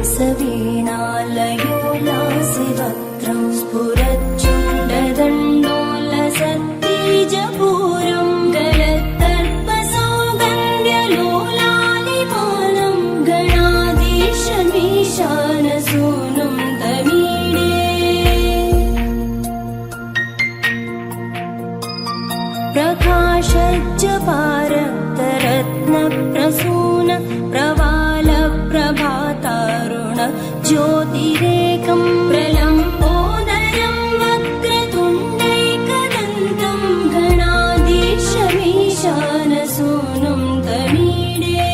रासवीणालयोलासिवक्त्रं स्फुरच्चण्डदण्डोलसत्तेजपूरं गलत्तर्पसौगन्ध्यलोलालिपालं गणाधीशमीशानसूनुं तमीडे प्रकाशज्जपारक्तरत्नप्रसून प्रवालप्रभातारुण ज्योतिरेकं प्रलम्बोदरं वक्रतुण्डैकदन्तं गणाधीशमीशानसूनुं तमीडे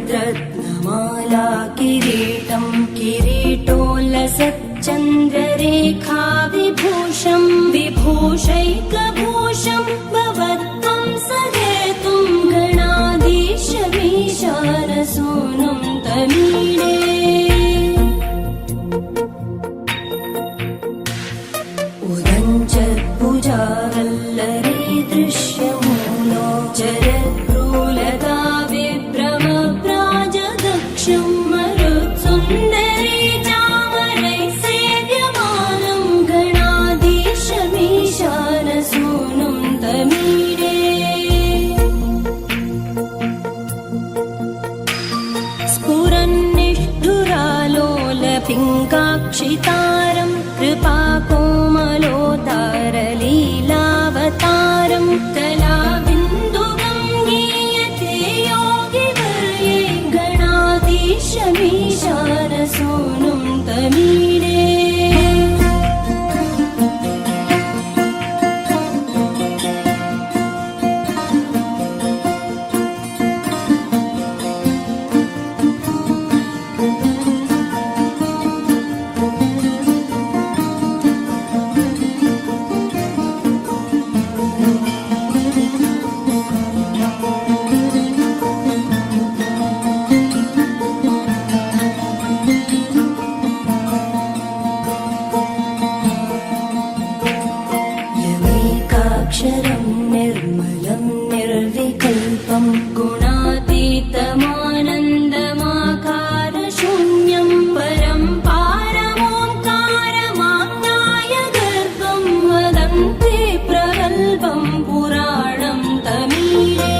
स्फुरद्रत्नमाला किरीटं किरीटोल्लसच्चन्द्ररेखा विभूषं विभूषैकभूषं भवत्वं सहेतुं गणाधीशमीशानसूनुं तमीडे उदञ्चत्भुजावल्लरी दृश्यमूलो चरद्भ्रूलता विभ्रमप्राजदक्षं मरुत्सुन्दरी चामरैः सेव्यमानं गणाधीशमीशानसूनुं तमीडे स्फुरन्निष्ठुरालोलपिङ्गाक्षितारं कृपाकोमलोतारलीलावतारं कलाबिन्दुगं गीयते योगिवर्ये गणाधीशमीशानसूनुं तमीडे यमेकाक्षरं निर्मलं निर्विकल्पं गुणातीतमानन्दमाकारशून्यं परं पारमोङ्कारमाज्ञाय गर्भं वदन्ति प्रगल्भं पुराणं तमीडे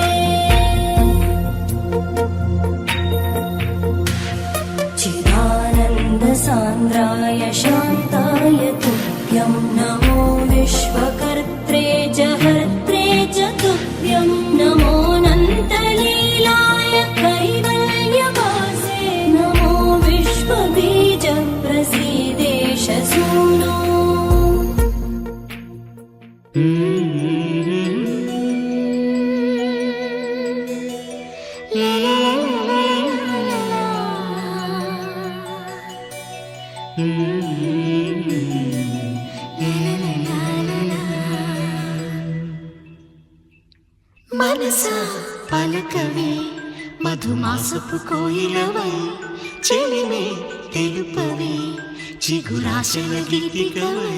चिदानन्दसान्द्राय शान्ताय तुभ्यं नमो विश्वकर्त्रे च हर्त्रे च तुभ्यं नमोऽनन्तलीलाय कैवल्यवासे नमो विश्वबीजप्रसीदेश सूनो మనసా పలకవే మధుమాసపు కోయిలవై చెలిమే తెలుపవే చిగురాశల గీతికవై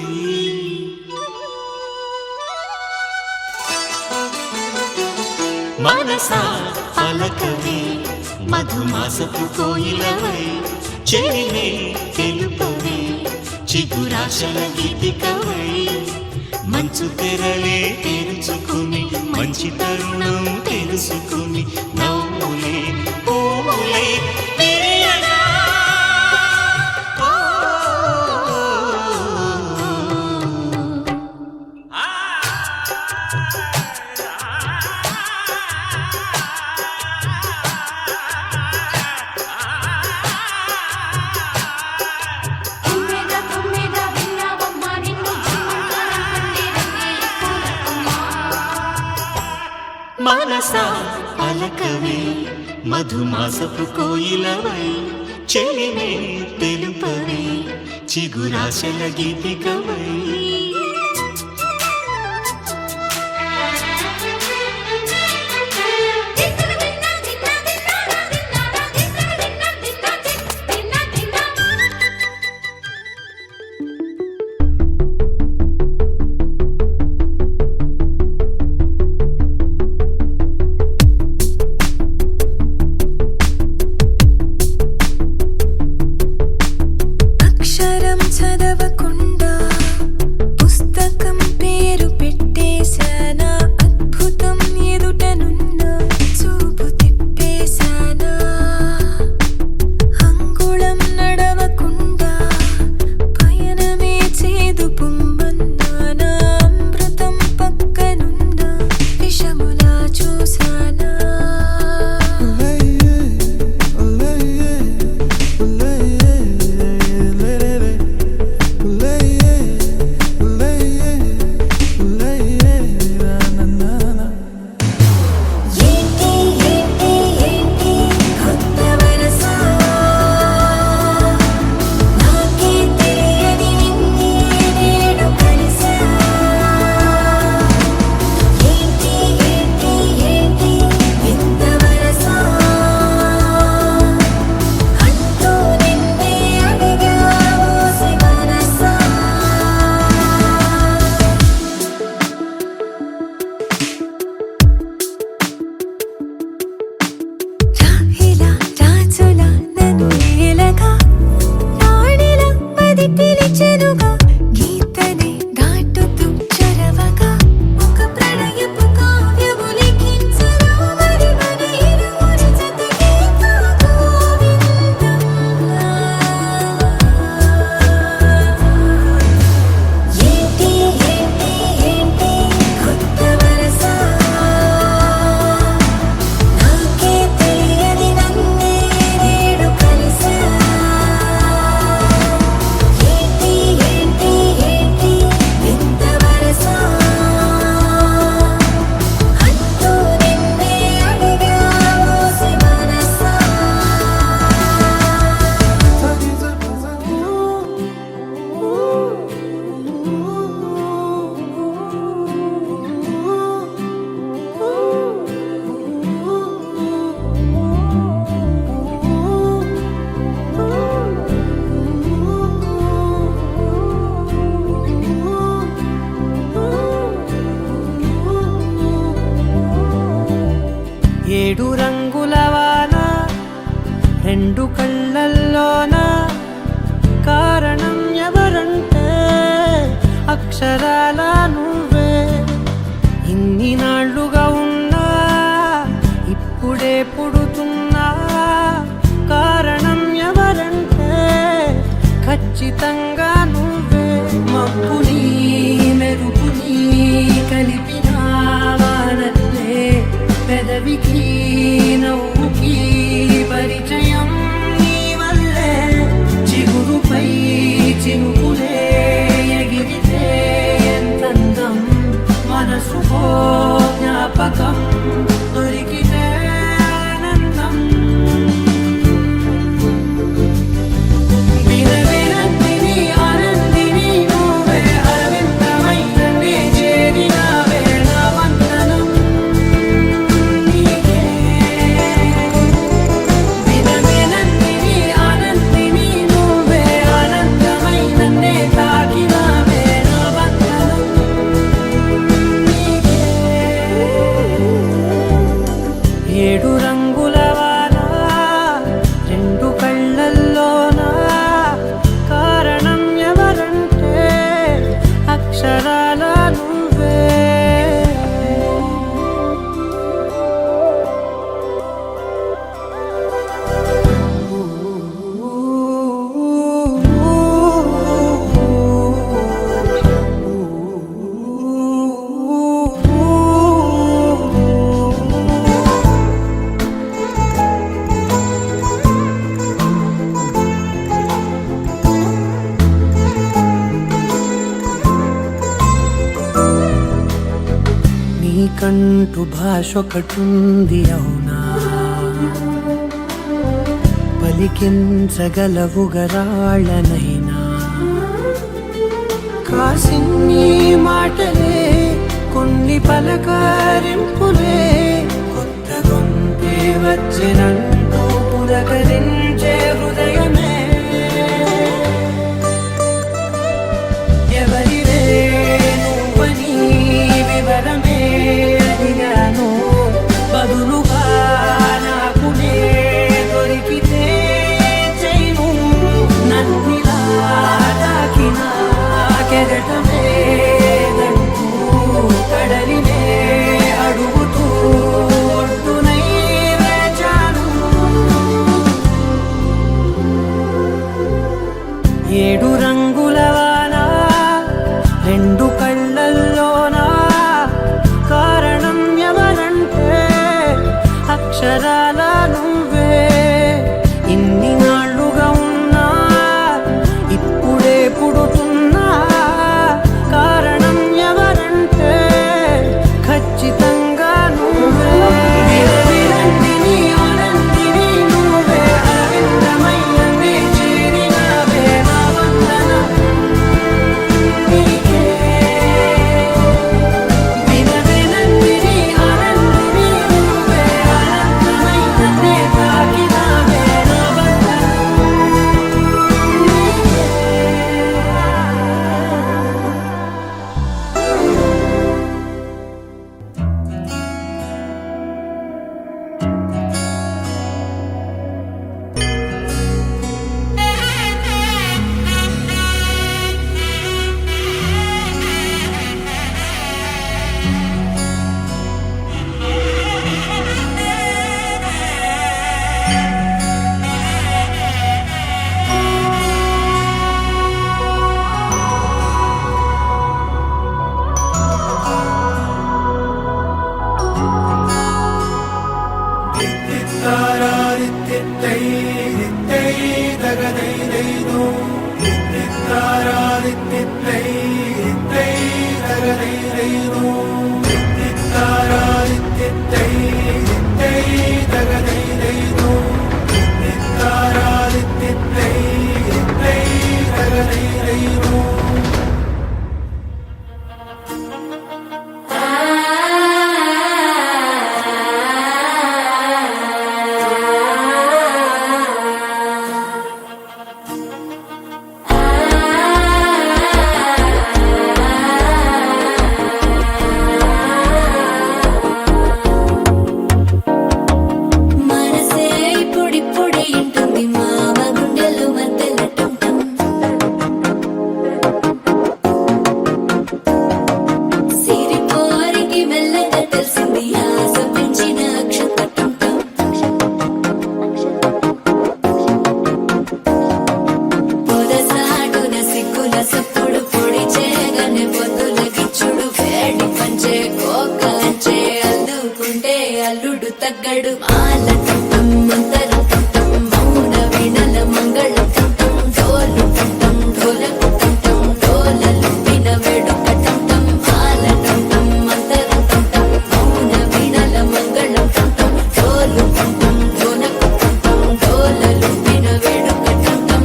మనసా పలకవే మధుమాసపు కోయిలవై చెలిమే తెలుపవే చిగురాశల గీతికవై మంచు తెరలే తెరుచుకుని మంచి తరుణం తెలుసుకుని నవ్వులే పూలే విరియగా మనసా పలకవే మధుమాసపు కోయిలవై చెలిమే తెలుపవే చిగురాశల గీతికవై చదవకుండా పుస్తకం పేరు పెట్టేశానా అద్భుతం ఎదుటనున్న చూపు తిప్పేశానా అంగుళం నడవకుండా పయనమే చేదు పొమ్మన్నానా అమృతం పక్కనున్న విషములా చూశానా ఏడు రంగుల వాన రెండు కళ్ళల్లోన కారణం ఎవరంటే అక్షరాల నువ్వే ఇన్ని నాళ్ళుగా ఉన్నా ఇప్పుడే పుడుతున్నా కారణం ఎవరంటే ఖచ్చితంగా నువ్వే మబ్బుని మెరుపుని కలిపిన వానల్లే పెదవికి నవ్వుకి పరిచయం నీ వల్లే చిగురుపై చినుకులే ఎగిరితే ఎంతందం మనసుకో జ్ఞాపకం దొరికితే ఆనందం వినవినందిని ఆనందిని నువ్వే అరవిందమైననే చేరినావే నా వందనం పలుకంటూ భాషొకటుంది అవునా పలికించగలవు గరాళ్ళనైనా కాసిన్ని మాటలే కొన్ని పలకరింపులే కొత్త గొంతే వచ్చినంటూ పులకరించే హృదయమే ఎవరివే నువ్వని వివరమే అడిగాను బదులుగా నాకునే దొరికితే చేయను నన్నిలా తాకిన కెరటమే దంటూ కడలినే అడుగుతూ ఒడ్డునై వేచాను ఏడు రంగుల వాన రెండు కళ్ళల్లోనా కారణం ఎవరంటే అక్షరాల నువ్వే ఇన్ని నాళ్ళుగా ఉన్నా ఇప్పుడే పుడుతున్నా కారణం ఎవరంటే ఖచ్చితంగా నువ్వే విరవిరందిని ఆనందిని నువ్వే అరవిందమయ్యనే చేరినావే నా వందనం నీకే విరవిరందిని ఆనందిని నువ్వే అరవిందమయ్యనే తాకినావే నా వందనం నీకే మనసే ఇప్పుడిప్పుడే ఇంటుంది మామ గుండెల్లో మధ్యలో టంటం సిరిపోరికి మెల్లగా తెలిసింది ఆశ పెంచిన అక్షత టంటం పొదసాటున సిగ్గుల సప్పుడు పొడి చేయగానే పొద్దుల గిచ్చుడు వేడి పంచే కోకంచే అల్లుకుంటే అల్లుడు తగ్గడు మాల టంటం మంతరం టంటం మౌన వీణల మంగళం టంటం డోలు టంటం డోలకు టంటం డోలలు విన వేడుక టంటం మాల టంటం మంతరం టంటం మౌన వీణల మంగళం టంటం డోలు టంటం డోలకు టంటం డోలలు విన వేడుక టంటం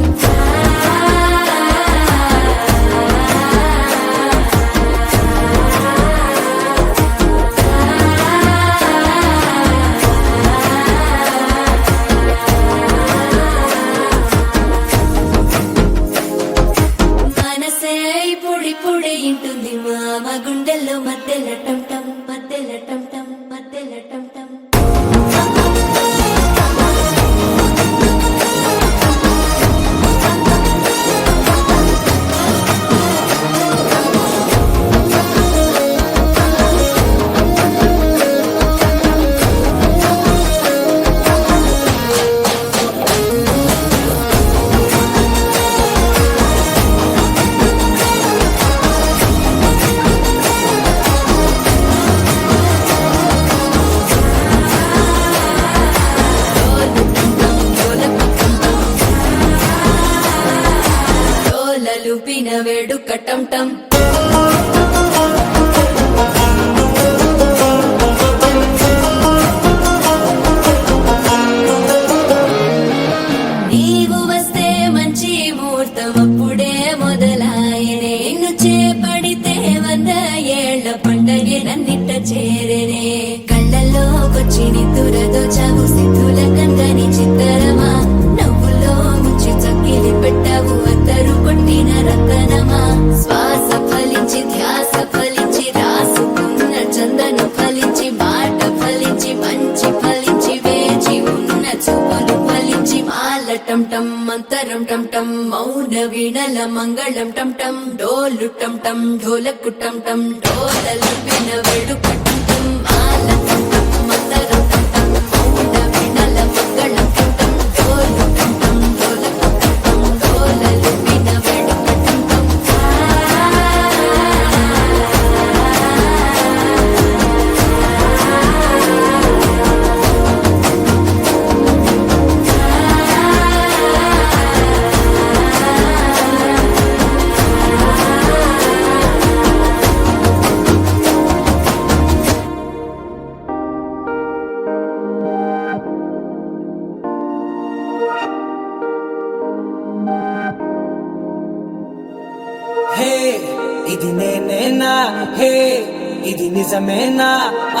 మనసే ఇప్పుడిప్పుడే ఇంటుంది మామ గుండెల్లో మధ్యలో టంటం మధ్యలో టంటం మధ్యలో టంటం లూపిన వేడుక టంటం సిరిని దురదోచావు సిద్ధుల కందని చిత్తరమా నవ్వులో ముంచి చక్కిలి పెట్టావు అద్దరు కొట్టిన రతనమా శ్వాస ఫలించి ధ్యాస ఫలించి రాసుకున్న చందను ఫలించి మాట ఫలించి మంచి ఫలించి వేచి ఉన్న చూపులు ఫలించి మాల టం టం మంతరం టం టం మౌన వీణల మంగళం టం టం డోలు టం టం ఢోలకు టం టం డోలలు విన వేడుక టం టం మాల టం టం మంతరం టం టం మౌన వీణల మంగళం టం టం డోలు టం టం ఢోలకు టం టం డోలలు విన వేడుక టం టం హే ఇది నేనేనా హే ఇది నిజమేనా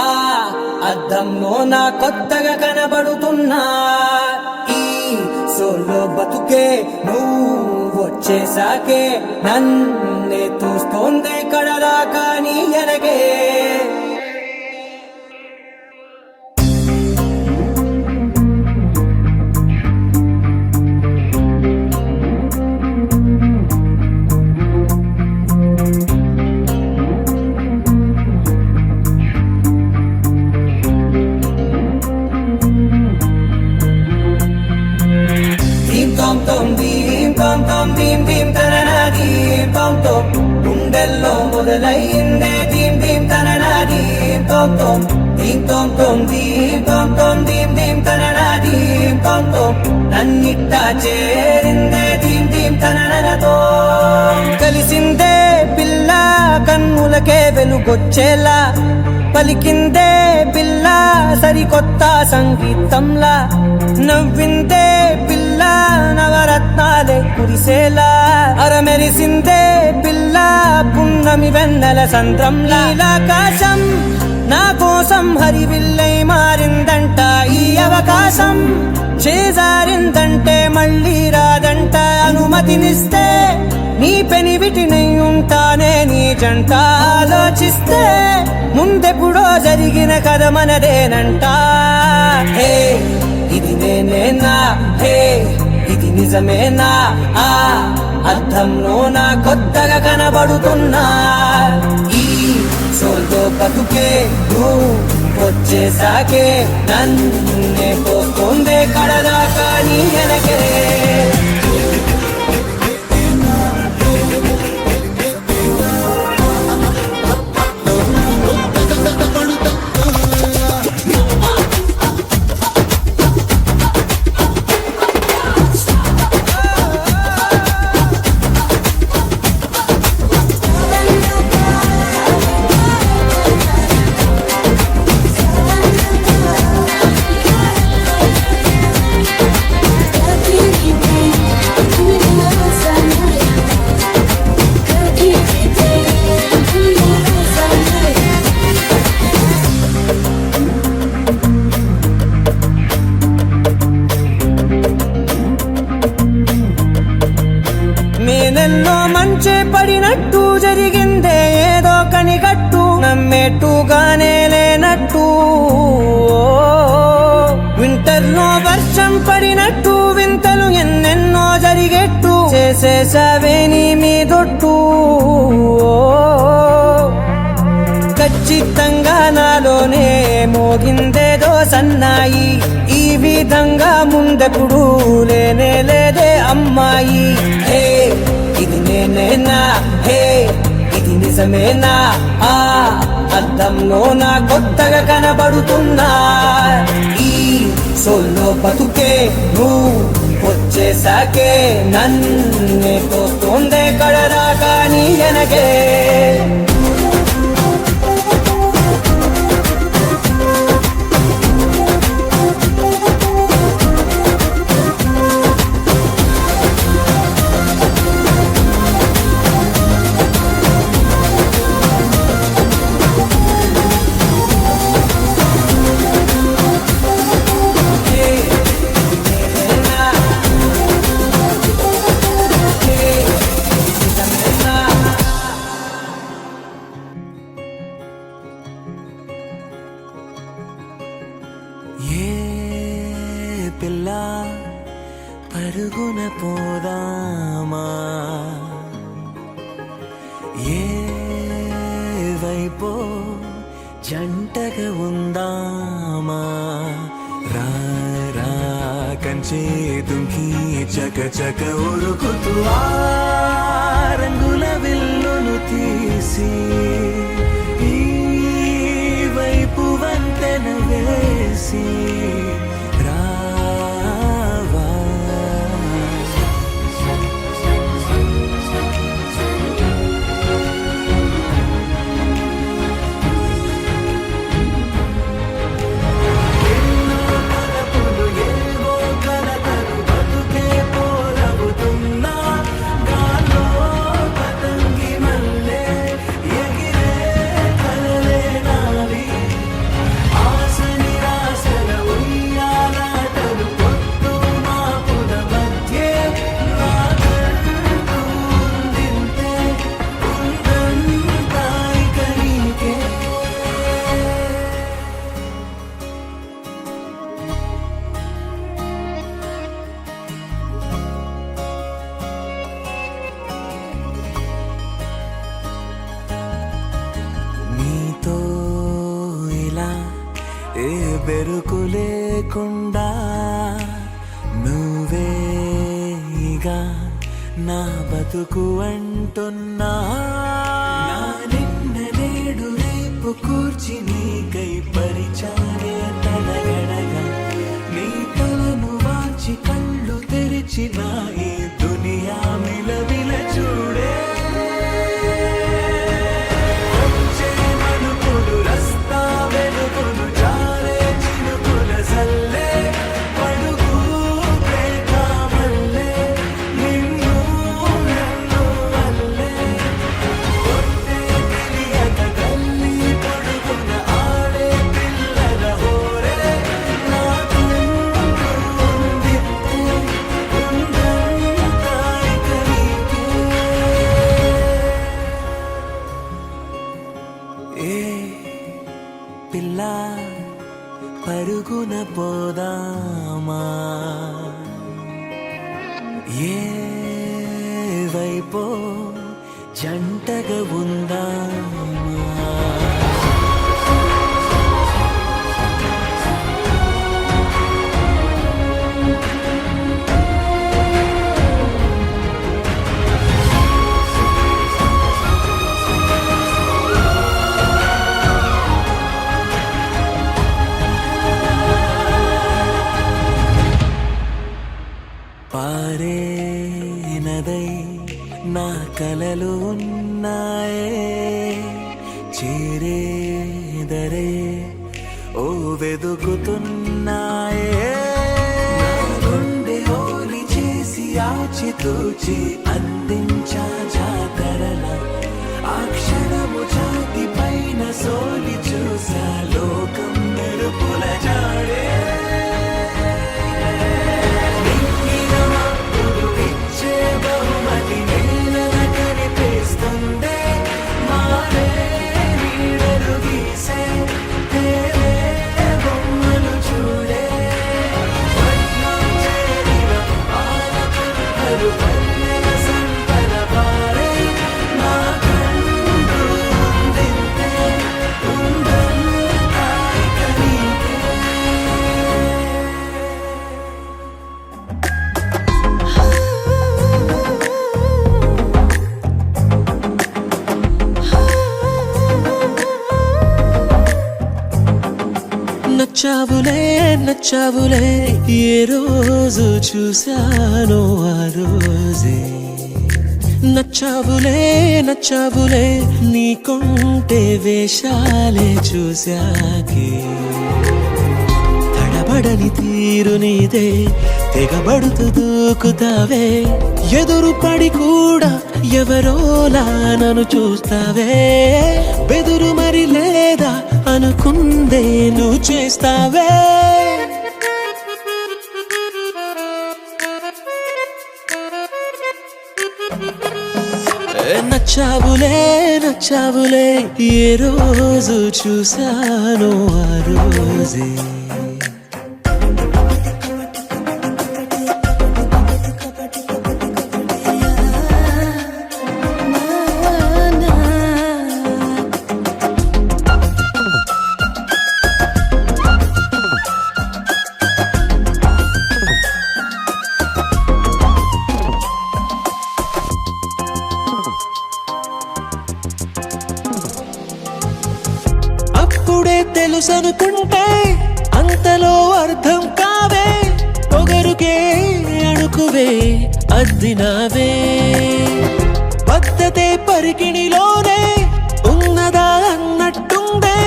ఆ అద్దంలో నా కొత్తగా కనబడుతున్నా ఈ సోలో బతుకే నువ్వు వచ్చేసాకే నన్నే తోస్తోందే కడదాకా నీ ఎనగే గుండెల్లో మొదలైందే దీం దీం తననా దీం తోం తోం దీం తోం తోం దీం తోం తోం దీం దీం తననా దీం తోం తోం నన్నిట్టా చేరిందే దీం దీం తననతో కలిసిందే పిల్ల కన్నులకే వెలుగొచ్చేలా పలికిందే పిల్ల సరికొత్త సంగీతంలా నవ్విందే పిల్ల నవరత్నాలే కురిసేలా అరమెరిసిందే పిల్ల పున్నమి వెన్నెల సంద్రంలా ఆకాశం నా కోసం హరివిల్లై మారిందంట ఈ అవకాశం చేజారిందంటే మళ్ళీ రాదంట అనుమతినిస్తే నీ పెనివిటినై ఉంటానే నీ జంట ఆలోచిస్తే ముందెప్పుడో జరిగిన కథ మనదేనంట హే ఇది నేనేనా హే ఇది నిజమేనా ఆ అద్దంలో నా కొత్తగా కనబడుతున్నా ఈ సోల్తో బతుకే నువ్వు వచ్చేసాకే నన్నే పోతుందే కడదాకా నీ వెనకే మేనెల్లో మంచే పడినట్టు జరిగిందే ఏదో కనిగట్టు నమ్మేట్టుగానే లేనట్టు వింటర్లో వర్షం పడినట్టు వింతలు ఎన్నెన్నో జరిగేట్టు చేసేసావే నీ మీదొట్టు ఖచ్చితంగా నాలోనే మోగిందేదో సన్నాయి ఈ విధంగా ముందెప్పుడు లేనే లేదే అమ్మాయి హే ఇది నేనేనా హే ఇది నిజమేనా ఆ అద్దంలో నా కొత్తగా కనబడుతున్నా ఈ సోల్లో బతుకే నువ్వు వచ్చేసాకే నన్నే తోస్తోందే కడదాకా నీ వెనకే పిల్ల పరుగున పోదామా ఏ వైపో జంటగా ఉందామా రా రా కంచే దుంకి చక చక ఉరుకుతూ ఆ రంగుల విల్లును తీసి ఈ వైపు వంతెన వేసి రావా ఎన్నో తలపులు ఏవో కలతలు బతుకే పోరవుతున్నా గాల్లో పతంగి మల్లె ఎగిరే కలలే నావి ఆశ నిరాశల ఉయ్యాలాటలు పొద్దు మాపుల మధ్య నాకంటూ ఉందింతే ఉందంతా ఇక నీకే నీతో ఇలా ఏ బెరుకు లేకుండా నువ్వేగా నా బతుకు అంటున్నా నా నిన్న నేడు రేపు కూర్చి నీకై పరిచారే తలగడగా నీ తలను వాచి కళ్ళు తెరిచిన ఈ దునియా మిలవిల చూడే వచ్చే మలుపులు రస్తా వెలుగులు జారే చినుకుల సల్లే పడుగు ప్రేమ మల్లె నిన్ను నన్ను వల్లే కొట్టే తెలియక తల్లి పొడుగున ఆడే పిల్లల హోరే నాకుంటూ ఉందింతే ఉందంతా ఇక నీకే ఏ పిల్ల పరుగున పోదామా ఏ వైపో జంటగా ఉందామా పారే నదై నా కలలు ఉన్నాయే చేరేదరే ఓ వెదుకుతున్నాయే నా గుండె ఓలి చేసి ఆచితూచి అందించా జాతరల ఆ క్షణము ఛాతి పైన సోలి చూసా లోకం మెరుపుల జాడే ఇచ్చే బహుమతి నేలన కనిపిస్తుందే మారే నీడలు గీసే తేరే బొమ్మలు చూడే పట్నం చేరిన పాలకులు పల్లెల సంపద పారే నా కంటూ ఉందింతే ఉందంతా ఇక నీకే నచ్చావులే నచ్చావులే ఏ రోజు చూశానో ఆ రోజే నచ్చావులే నచ్చావులే నీకుంటే వేషాలే చూశాకే తడబడని తీరు నీదే తెగబడుతూ దూకుతావే ఎదురు పడి కూడా ఎవరోలా నన్ను చూస్తావే బెదురు మరి లేదా అనుకుందే నువ్వు చేస్తావే నచ్చావులే నచ్చావులే ఏ రోజు చూశానో ఆ రోజే తెలుసనుకుంటే అంతలో అర్థం కావే పొగరుకే అణుకువే అద్దినావే పద్ధతే పరికిణిలోనే ఉన్నదా అన్నట్టుందే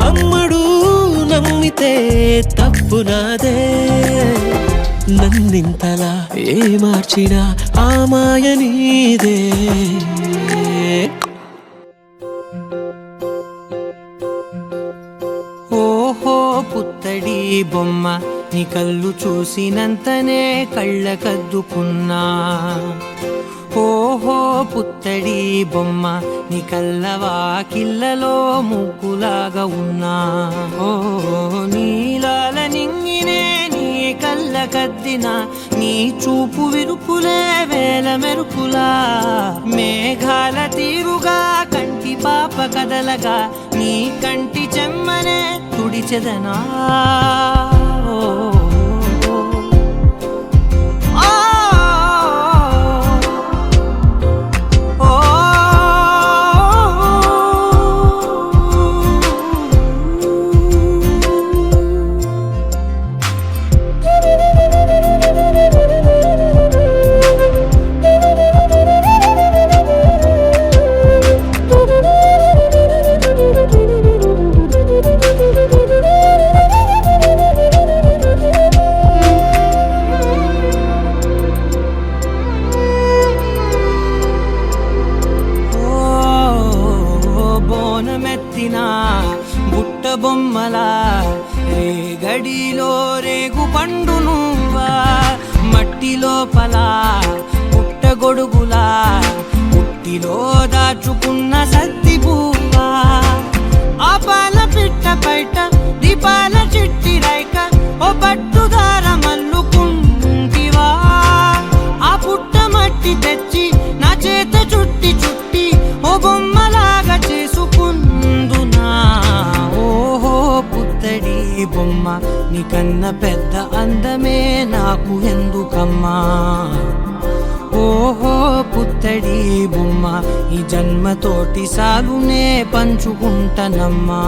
అమ్మడు నమ్మితే తప్పు నాదే నన్నింతలా ఏ మార్చినా ఆ మాయ నీదే ఓహో పుత్తడి బొమ్మ నీ కళ్ళు చూసినంతనే కళ్ళకద్దుకున్నా ఓహో పుత్తడి బొమ్మ నీ కళ్ళవాకిళ్ళలో ముగ్గులాగా ఉన్నా ఓ నీలాల నింగినే నీ కళ్ళకద్దిన నీ చూపు విరుపులే వేల మెరుపులా మేఘాల తీరుగా కంటి పాప కదలగా నీ కంటి చెమ్మనే తుడిచెదనా బుట్ట బొమ్మలా రేగడిలో రేగు పండు నువ్వా మట్టి లోపల పుట్ట గొడుగులా పుట్టిలో దాచుకున్న సత్తి పువ్వా ఆ పాల పిట్ట బయట దీపాల చిట్టి రైక ఓ పట్టుదార మల్లుకుంటివా ఆ పుట్ట మట్టి తెచ్చి నా చేత చుట్టి చుట్టి ఓ బొమ్మలాగా చేసుకుందునా ఓహో పుత్తడి బొమ్మ నీకన్న పెద్ద అందమే నాకు ఎందుకమ్మా ఓహో పుత్తడి బొమ్మ ఈ జన్మతోటి సాలునే పంచుకుంటనమ్మా